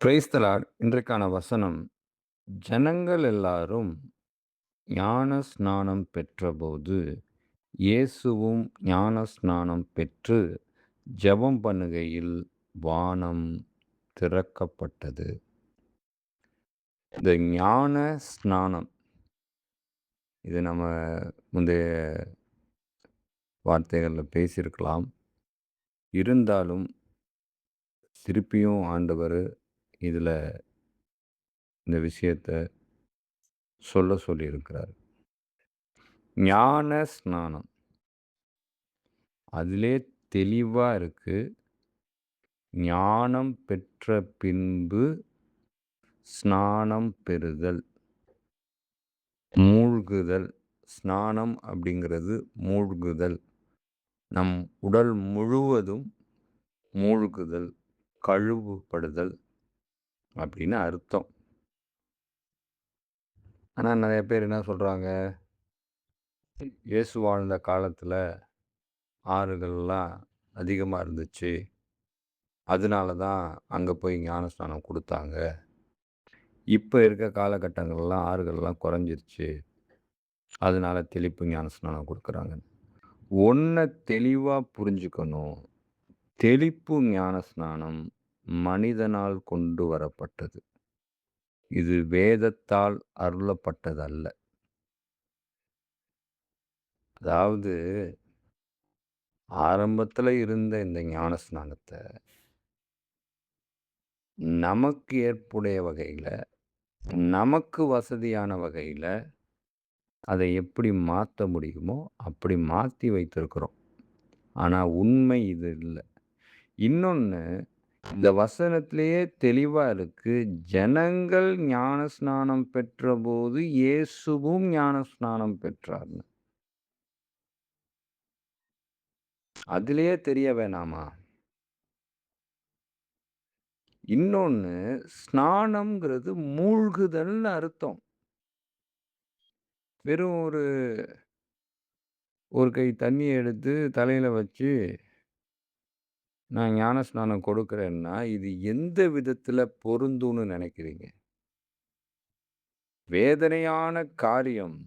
Praise the Lord. இன்றைக்கான வசனம், ஜனங்கள் எல்லாரும் ஞான ஸ்நானம் பெற்றபோது, இயேசுவும் ஞான ஸ்நானம் பெற்று ஜெபம் பண்ணுகையில் வானம் திறக்கப்பட்டது. இந்த ஞான ஸ்நானம், இது நம்ம முந்தைய வார்த்தைகள்ல பேசியிருக்கலாம். இருந்தாலும் திருப்பியும் ஆண்டவரு இதுல இந்த விஷயத்த சொல்லியிருக்கிறார். ஞான ஸ்நானம். அதிலே தெளிவா இருக்கு. ஞானம் பெற்ற பின்பு ஸ்நானம் பெறுதல், மூழ்குதல். ஸ்நானம் அப்படிங்கிறது மூழ்குதல். நம் உடல் முழுவதும் மூழ்குதல், கழுவுபடுதல் அப்படின்னு அர்த்தம். ஆனா நெறைய பேர் என்ன சொல்றாங்க, இயேசு வாழ்ந்த காலத்துல ஆறுகள்லாம் அதிகமா இருந்துச்சு. அதனால தான் அங்க போய் ஞானஸ்நானம் குடுத்தாங்க. இப்ப இருக்க காலகட்டங்கள்லாம் ஆறுகள்லாம் குறைஞ்சிருச்சு. அதனால தெளிப்பு ஞானஸ்நானம் குடுக்குறாங்க. ஒண்ண தெளிவா புரிஞ்சுக்கணும். தெளிப்பு ஞானஸ்நானம் மனிதனால் கொண்டு வரப்பட்டது. இது வேதத்தால் அருளப்பட்டதல்ல. அதாவது ஆரம்பத்துல இருந்த இந்த ஞானஸ்நானத்த நமக்கு ஏற்புடைய வகையில, நமக்கு வசதியான வகையில அதை எப்படி மாத்த முடியுமோ, அப்படி மாத்தி வைத்திருக்கிறோம். ஆனா உண்மை இது இல்ல. இன்னொன்னு, இந்த வசனத்திலேயே தெளிவா இருக்கு. ஜனங்கள் ஞானஸ்நானம் பெற்றபோது, இயேசுவும் ஞானஸ்நானம் பெற்றார்ன்னு. அதிலேயே தெரிய வேணாமா? இன்னொன்னு, ஸ்நானம்ங்கிறது மூழ்குதல்னு அர்த்தம். வெறும் ஒரு கை தண்ணீய எடுத்து தலையில வச்சு, நான் ஞானஸ்நானம் கொடுக்கிறேன்னா, இது எந்த விதத்தில பொருந்தும்னு நெனைக்கிறீங்க? வேதனையான காரியம்.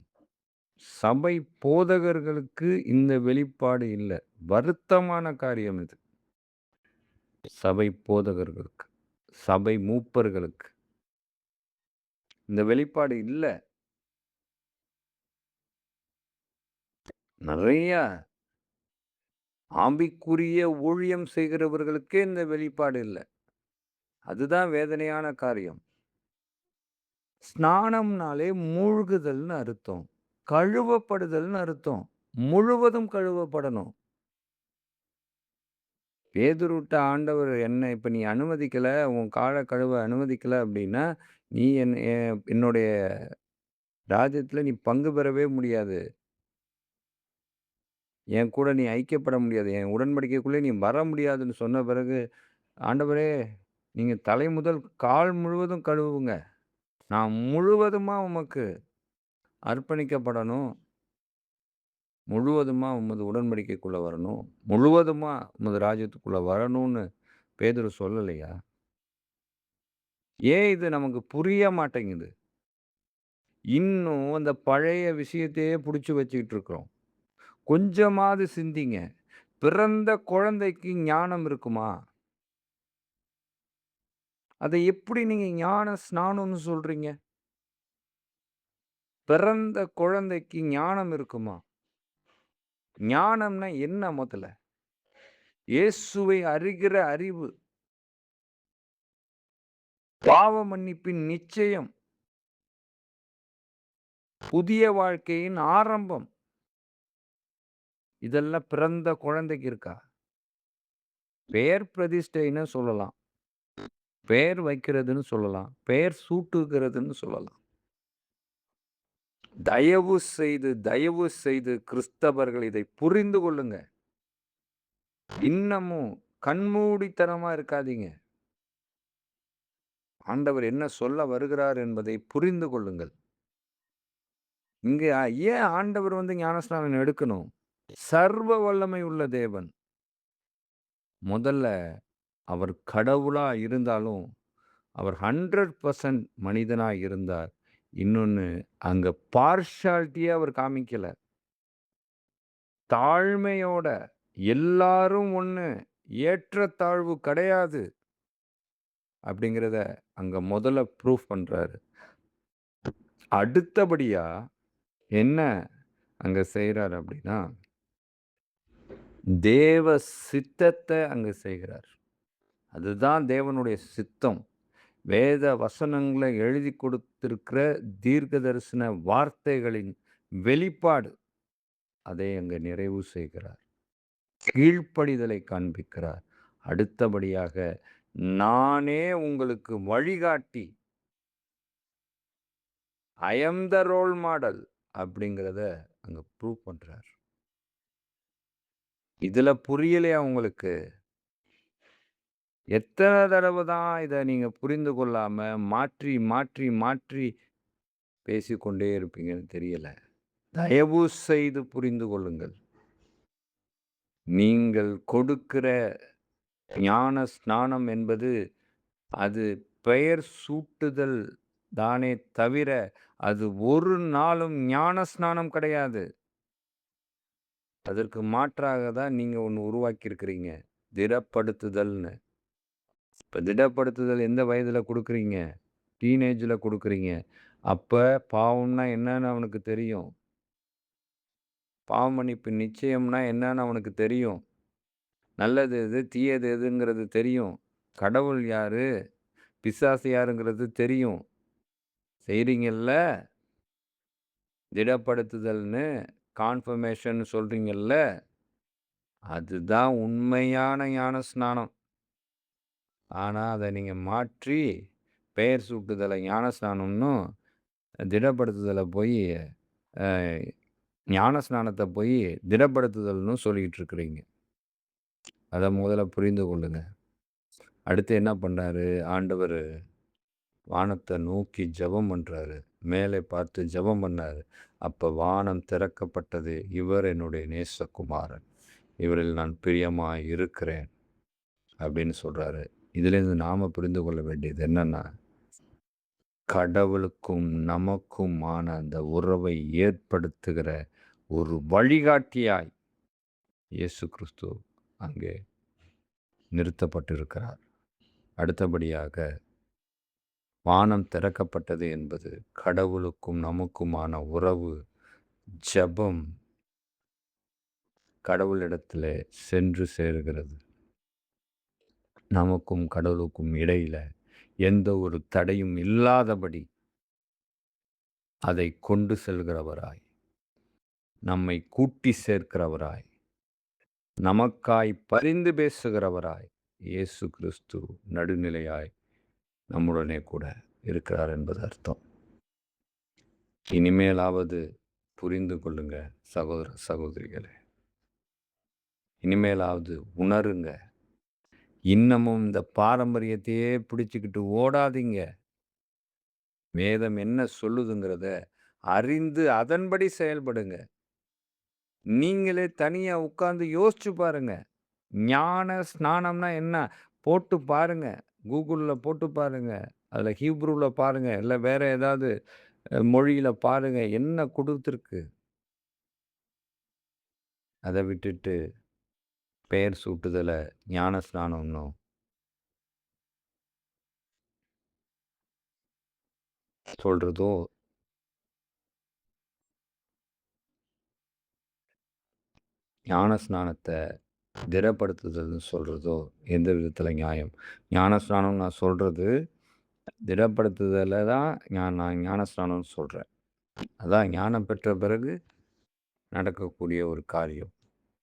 சபை போதகர்களுக்கு இந்த வெளிப்பாடு இல்ல. வருத்தமான காரியம் இது. சபை போதகர்களுக்கு, சபை மூப்பர்களுக்கு இந்த வெளிப்பாடு இல்ல. நெறைய ஆவிக்குரிய ஊழியம் செய்கிறவர்களுக்கே இந்த வெளிப்பாடு இல்ல. அதுதான் வேதனையான காரியம். ஸ்நானம்னாலே மூழ்குதல்னு அர்த்தம். கழுவப்படுதல்னு அர்த்தம். முழுவதும் கழுவப்படணும். பேதுருட்ட ஆண்டவர் என்ன இப்ப நீ அனுமதிக்கல, உன் கால கழுவ அனுமதிக்கல அப்டின்னா, நீ என்னுடைய ராஜ்யத்துல நீ பங்கு பெறவே முடியாது. என் கூட நீ ஐக்கியப்பட முடியாது. என் உடன்படிக்கைக்குள்ளே நீ வர முடியாதுன்னு சொன்ன பிறகு, ஆண்டவரே நீங்க தலை முதல் கால் முழுவதும் கழுவுங்க. நான் முழுவதுமா உமக்கு அர்ப்பணிக்கப்படணும். முழுவதுமா உமது உடன்படிக்கைக்குள்ள வரணும். முழுவதுமா உமது ராஜ்யத்துக்குள்ள வரணும்னு பேதுரு சொல்லலையா? ஏன் இது நமக்கு புரிய மாட்டேங்குது? இன்னும் அந்த பழைய விஷயத்தையே புடிச்சு வச்சுக்கிட்டு இருக்கிறோம். கொஞ்சமாவது சிந்திங்க. பிறந்த குழந்தைக்கு ஞானம் இருக்குமா? அத எப்படி நீங்க ஞான ஸ்நானம்னு சொல்றீங்க? பிறந்த குழந்தைக்கு ஞானம் இருக்குமா? ஞானம்னா என்ன முதல்ல? இயேசுவை அறிகிற அறிவு. பாவ மன்னிப்பின் நிச்சயம். புதிய வாழ்க்கையின் ஆரம்பம். இதெல்லாம் பிறந்த குழந்தைக்கு இருக்கா? பெயர் பிரதிஷ்டைன்னு சொல்லலாம். பெயர் வைக்கிறதுன்னு சொல்லலாம். பெயர் சூட்டுகிறதுன்னு சொல்லலாம். தயவு செய்து கிறிஸ்தவர்கள் இதை புரிந்து கொள்ளுங்க. இன்னமும் கண்மூடித்தனமா இருக்காதீங்க. ஆண்டவர் என்ன சொல்ல வருகிறார் என்பதை புரிந்து கொள்ளுங்கள். இங்க ஏன் ஆண்டவர் ஞானஸ்நானம் எடுக்கணும்? சர்வ வல்லமை உள்ள தேவன். முதல்ல அவர் கடவுளா இருந்தாலும், அவர் 100% மனிதனா இருந்தார். இன்னொன்னு, அங்க பார்ஷியாலிட்டியே அவர் காமிக்கல. தாழ்மையோட, எல்லாரும் ஒண்ணு, ஏற்றத்தாழ்வு கிடையாது அப்படிங்கிறத அங்க முதல்ல ப்ரூஃப் பண்றாரு. அடுத்தபடியா என்ன அங்க செய்றாரு அப்படின்னா, தேவ சித்தத்த அங்க செய்கிறார். அதுதான் தேவனுடைய சித்தம். வேத வசனங்கள எழுதிக் கொடுத்திருக்கிற தீர்க்கதரிசன வார்த்தைகளின் வெளிப்பாடு. அதை அங்க நிறைவு செய்கிறார். கீழ்ப்படிதலை காண்பிக்கிறார். அடுத்தபடியாக, நானே உங்களுக்கு வழிகாட்டி. ஐ அம் த ரோல் மாடல் அப்படிங்கிறத அங்க ப்ரூவ் பண்றார். இதுல புரியலையா உங்களுக்கு? எத்தன தடவ தான் இத நீங்க புரிந்து கொள்ளாம மாற்றி, மாற்றி, மாற்றி பேசிக்கொண்டே இருப்பீங்கன்னு தெரியல. தயவு செய்து புரிந்து கொள்ளுங்கள். நீங்கள் கொடுக்கிற ஞான ஸ்நானம் என்பது, அது பெயர் சூட்டுதல் தானே தவிர, அது ஒரு நாளும் ஞான ஸ்நானம் கிடையாது. அதற்கு மாற்றாக தான் நீங்க ஒண்ணு உருவாக்கியிருக்கிறீங்க. திடப்படுத்துதல்னு. இப்ப திடப்படுத்துதல் எந்த வயதில குடுக்குறீங்க? டீனேஜ்ல குடுக்குறீங்க. அப்ப பாவம்னா என்னன்னு அவனுக்கு தெரியும். பாவ மன்னிப்பு நிச்சயம்னா என்னன்னு அவனுக்கு தெரியும். நல்லது எது, தீயது எதுங்கிறது தெரியும். கடவுள் யாரு? பிசாசு யாருங்கிறது தெரியும். செய்றீங்கல்ல? திடப்படுத்துதல்னு, கான்ஃபர்மேஷன் சொல்றீங்கல்ல? அதுதான் உண்மையான ஞானஸ்நானம். ஆனா, அத நீங்க மாற்றி, பெயர் சூட்டுதல ஞானஸ்நானம்ன்னும், திடப்படுத்துதல போயி அ ஞானஸ்நானத்த போயி திடப்படுத்துதல்ன்னும் சொல்லிக்கிட்டு இருக்கிறீங்க. அத முதல்ல புரிந்து கொள்ளுங்க. அடுத்து என்ன பண்றாரு? ஆண்டவரு வானத்த நோக்கி ஜெபம் பண்றாரு. மேலே பார்த்து ஜெபம் பண்ணாரு. அப்ப வானம் திறக்கப்பட்டது. இவர் என்னுடைய நேசகுமாரன். இவரில் நான் பிரியமாய் இருக்கிறேன். அப்படின்னு சொல்றாரு. இதிலேருந்து நாம புரிந்து கொள்ள வேண்டியது என்னன்னா, கடவுளுக்கும் நமக்குமான அந்த உறவை ஏற்படுத்துகிற ஒரு வழிகாட்டியாய் இயேசு கிறிஸ்து அங்கே நிறுத்தப்பட்டிருக்கிறார். அடுத்தபடியாக, வானம் திறக்கப்பட்டது என்பது கடவுளுக்கும் நமக்குமான உறவு, ஜெபம் கடவுளிடத்திலே சென்று சேருகிறது. நமக்கும் கடவுளுக்கும் இடையில எந்த ஒரு தடையும் இல்லாதபடி அதை கொண்டு செல்கிறவராய், நம்மை கூட்டி சேர்க்கிறவராய், நமக்காய் பரிந்து பேசுகிறவராய் இயேசு கிறிஸ்து நடுநிலையாய் நம்முடனே கூட இருக்கிறார் என்பது அர்த்தம். இனிமேலாவது புரிந்து கொள்ளுங்க சகோதர சகோதரிகளே. இனிமேலாவது உணருங்க. இன்னமும் இந்த பாரம்பரியத்தையே பிடிச்சுக்கிட்டு ஓடாதீங்க. வேதம் என்ன சொல்லுதுங்கிறத அறிந்து அதன்படி செயல்படுங்க. நீங்களே தனியா உட்கார்ந்து யோசிச்சு பாருங்க. ஞான ஸ்நானம்னா என்ன? போட்டு பாருங்க. கூகுள்ல போட்டு பாருங்க. அதுல ஹீப்ரூல பாருங்க. இல்ல வேற ஏதாவது மொழியில பாருங்க. என்ன குடுத்திருக்கு? அத விட்டுட்டு பெயர் சூட்டுதல ஞான ஸ்நானம்ன்னும் சொல்றதோ, ஞான ஸ்நானத்த திடப்படுத்துதல்ன்னு சொல்றதோ எந்த விதத்தில நியாயம்? ஞானஸ்நானம் நான் சொல்றது, திடப்படுத்துதல தான் நான் ஞானஸ்நானம்னு சொல்றேன். அதான் ஞானம் பெற்ற பிறகு நடக்கக்கூடிய ஒரு காரியம்.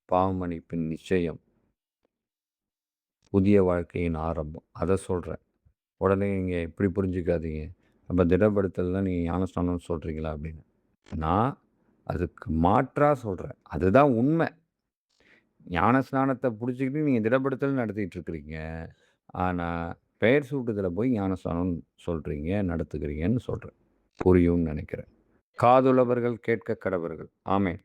பாவ மன்னிப்பின் நிச்சயம். புதிய வாழ்க்கையின் ஆரம்பம். அத சொல்றேன். உடனே நீங்க இப்படி புரிஞ்சுக்காதீங்க. அப்ப திடப்படுத்தல் தான் நீங்க ஞானஸ்நானம்னு சொல்றீங்களா? அப்படின்னு. நான் அதுக்கு மாற்றா சொல்றேன். அதுதான் உண்மை. ஞானஸ்நானத்த புடிச்சுக்கிட்டு நீங்க திடப்படுத்தல் நடத்திட்டு இருக்கிறீங்க. ஆனா, பெயர் சூட்டுதல போய் ஞானஸ்நானம் சொல்றீங்க, நடத்துகிறீங்கன்னு சொல்றேன். புரியும்னு நெனைக்கிறேன். காதுள்ளவர்கள் கேட்க கடவர்கள். ஆமென்.